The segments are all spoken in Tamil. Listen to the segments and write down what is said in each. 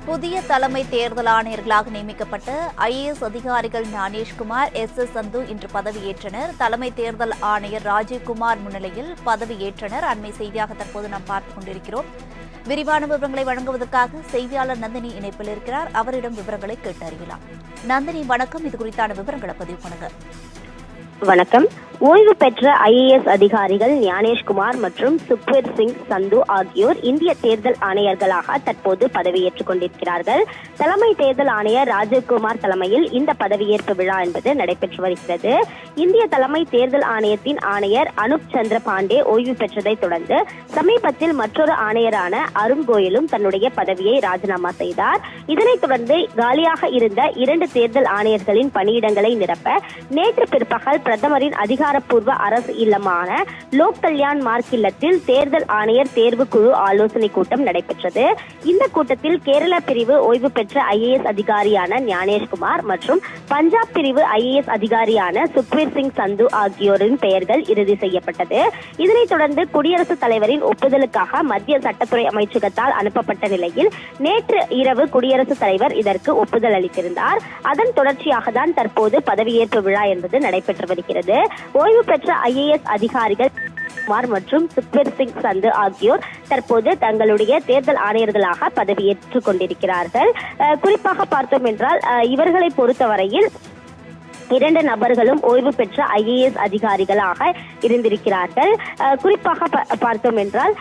புதிய தலைமை தேர்தல் ஆணையர்களாக நியமிக்கப்பட்ட ஐஏஎஸ் அதிகாரிகள் ஞானேஷ்குமார், எஸ் சந்து இன்று பதவியேற்றனர். தலைமை தேர்தல் ஆணையர் ராஜீவ்குமார் முன்னிலையில் பதவியேற்றனர். அண்மை செய்தியாக தற்போது நாம் பார்த்துக் கொண்டிருக்கிறோம். விரிவான விவரங்களை வழங்குவதற்காக செய்தியாளர் நந்தினி இணைப்பில் இருக்கிறார். அவரிடம் விவரங்களை கேட்டறியலாம். நந்தினி, வணக்கம். இது குறித்தான விவரங்களை பதிவு பண்ணுங்க. வணக்கம். ஓய்வு பெற்ற ஐஏஎஸ் அதிகாரிகள் ஞானேஷ்குமார் மற்றும் சுக்வீர் சிங் சந்து ஆகியோர் இந்திய தேர்தல் ஆணையர்களாக தற்போது பதவியேற்றுக் கொண்டிருக்கிறார்கள். தலைமை தேர்தல் ஆணையர் ராஜீவ்குமார் தலைமையில் இந்த பதவியேற்பு விழா என்பது நடைபெற்று வருகிறது. இந்திய தலைமை தேர்தல் ஆணையத்தின் ஆணையர் அனுப் சந்திர பாண்டே ஓய்வு பெற்றதை தொடர்ந்து சமீபத்தில் மற்றொரு ஆணையரான அருண் கோயலும் தன்னுடைய பதவியை ராஜினாமா செய்தார். இதனைத் தொடர்ந்து காலியாக இருந்த 2 தேர்தல் ஆணையர்களின் பணியிடங்களை நிரப்ப நேற்று பிற்பகல் பிரதமரின் அதிகாரப்பூர்வ அரசு இல்லமான லோக் கல்யாண் மார்க் இல்லத்தில் தேர்தல் ஆணையர் தேர்வு குழு ஆலோசனை கூட்டம் நடைபெற்றது. இந்த கூட்டத்தில் கேரள பிரிவு ஓய்வு பெற்ற ஐஏஎஸ் அதிகாரியான ஞானேஷ்குமார் மற்றும் பஞ்சாப் பிரிவு ஐஏஎஸ் அதிகாரியான சுக்வீர் சிங் சந்து ஆகியோரின் பெயர்கள் இறுதி செய்யப்பட்டது. இதனைத் தொடர்ந்து குடியரசுத் தலைவரின் ஒப்புதலுக்காக மத்திய சட்டத்துறை அமைச்சகத்தால் அனுப்பப்பட்ட நிலையில் நேற்று இரவு குடியரசுத் தலைவர் இதற்கு ஒப்புதல் அளித்திருந்தார். அதன் தொடர்ச்சியாக தான் தற்போது பதவியேற்பு விழா என்பது நடைபெற்று வருகிறது. ஓய்வு பெற்ற ஐஏஎஸ் அதிகாரிகள் மற்றும் சுக்வீர் சிங் சந்து ஆகியோர் தற்போது தங்களுடைய தேர்தல் ஆணையர்களாக பதவியேற்றுக் கொண்டிருக்கிறார்கள். குறிப்பாக பார்த்தோம் என்றால் இவர்களை பொறுத்தவரையில் 2 நபர்களும் ஓய்வு பெற்ற ஐஏஎஸ் அதிகாரிகளாக இருந்திருக்கிறார்கள். குறிப்பாக பார்த்தோம் என்றால்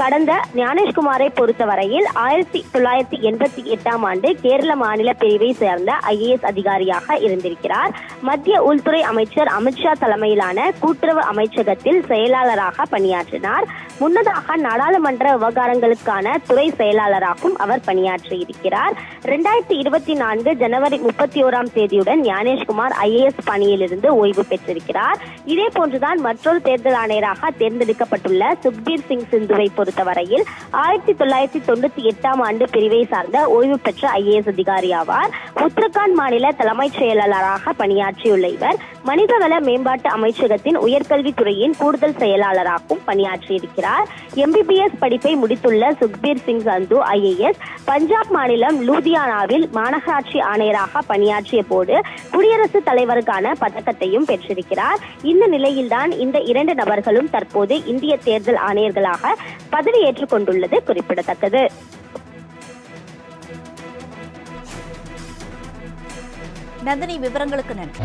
கடந்த ஞானேஷ்குமாரை பொறுத்தவரையில் 1988ஆம் ஆண்டு கேரள மாநில பிரிவை சேர்ந்த ஐஏஎஸ் அதிகாரியாக இருந்திருக்கிறார். மத்திய உள்துறை அமைச்சர் அமித்ஷா தலைமையிலான கூட்டுறவு அமைச்சகத்தில் செயலாளராக பணியாற்றினார். முன்னதாக நாடாளுமன்ற விவகாரங்களுக்கான துறை செயலாளராகவும் அவர் பணியாற்றியிருக்கிறார். 2024 ஜனவரி 31ஆம் தேதியுடன் ஞானேஷ்குமார் ஐஏஎஸ் பணியிலிருந்து ஓய்வு பெற்றிருக்கிறார். இதே போன்றுதான் மற்றொரு தேர்தல் ஆணையராக தேர்ந்தெடுக்கப்பட்டுள்ள சுக்வீர் சிங் சிந்துவை பொறுத்தவரையில் 1998ஆம் ஆண்டு பிரிவை சார்ந்த ஓய்வு பெற்ற ஐஏஎஸ் அதிகாரி ஆவார். உத்தரகாண்ட் மாநில தலைமைச் செயலாளராக பணியாற்றியுள்ள இவர் மனிதவள மேம்பாட்டு அமைச்சகத்தின் உயர்கல்வித்துறையின் கூடுதல் செயலாளராகவும் பணியாற்றியிருக்கிறார். MBBS படிப்பை முடித்துள்ள சுக்வீர் சிங் சந்து ஐஏஎஸ் பஞ்சாப் மாநிலம் லூதியானாவில் மாநகராட்சி ஆணையராக பணியாற்றிய போது குடியரசுத் தலைவருக்கான பதக்கத்தையும் பெற்றிருக்கிறார். இந்த நிலையில்தான் இந்த 2 நபர்களும் தற்போது இந்திய தேர்தல் ஆணையர்களாக பதவியேற்றுக் கொண்டுள்ளது குறிப்பிடத்தக்கது. நந்தினி, விவரங்களுக்கு நன்றி.